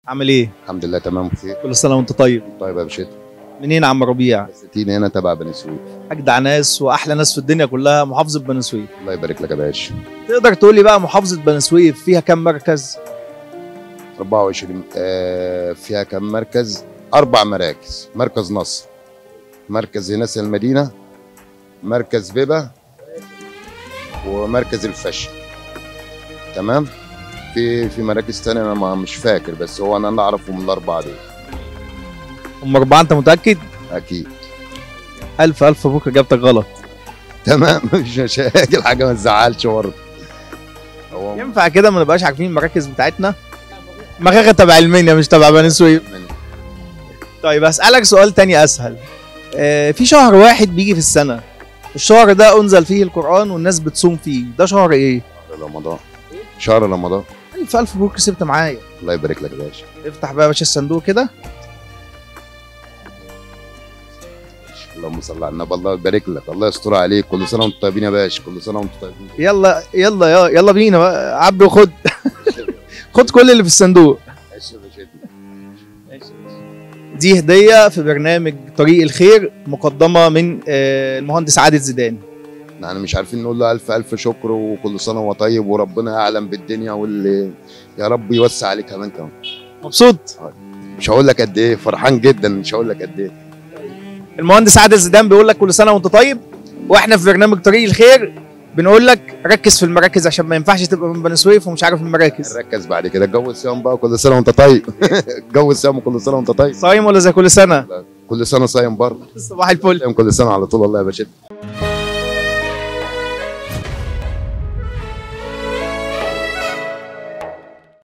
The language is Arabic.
عامل ايه؟ الحمد لله تمام بخير. كل سنة وانت طيب. طيب يا باشا. منين يا عم ربيع؟ ستين هنا تبع بني سويف. اجدع ناس واحلى ناس في الدنيا كلها محافظة بني سويف. الله يبارك لك يا باشا. تقدر تقول لي بقى محافظة بني سويف فيها كام مركز؟ 24 فيها كم مركز؟ 4 مراكز، مركز نصر، مركز هناس المدينة، مركز بيبة، ومركز الفشل. تمام؟ في مراكز تانية انا مش فاكر، بس هو انا اللي اعرفه من الاربعه دي. هم 4 انت متأكد؟ اكيد. ألف مبروك اجابتك غلط. تمام. مش هاجي حاجه ما تزعلش برضه. ينفع كده ما نبقاش عارفين المراكز بتاعتنا؟ مغاغة تبع المنيا مش تبع بني سويف. طيب هسألك سؤال تاني أسهل. في شهر واحد بيجي في السنة، الشهر ده أنزل فيه القرآن والناس بتصوم فيه، ده شهر إيه؟ شهر رمضان. شهر رمضان. ألف مبروك كسبت معايا. الله يبارك لك يا باشا. افتح بقى يا باشا الصندوق كده. اللهم صل على النبي. الله يبارك لك، الله يستر عليك. كل سنه وانتم طيبين يا باشا، كل سنه وانتم طيبين. يلا يلا يلا بينا بقى عبده، خد خد كل اللي في الصندوق. دي هدية في برنامج طريق الخير مقدمة من المهندس عادل زيدان. يعني مش عارفين نقول له ألف شكر، وكل سنة وهو طيب، وربنا أعلم بالدنيا، واللي يا رب يوسع عليك كمان. مبسوط؟ مش هقول لك قد إيه فرحان جدا، مش هقول لك قد إيه. المهندس عادل زيدان بيقول لك كل سنة وأنت طيب، وإحنا في برنامج طريق الخير بنقول لك ركز في المراكز عشان ما ينفعش تبقى من بني سويف ومش عارف المراكز. ركز بعد كده. اتجوز صيام بقى، كل سنة وأنت طيب. اتجوز صيام وكل سنة وأنت طيب. صايم ولا زي كل سنة؟ كل سنة صايم برضه. صباح الفل. كل سنة على طول. الله يا باشا.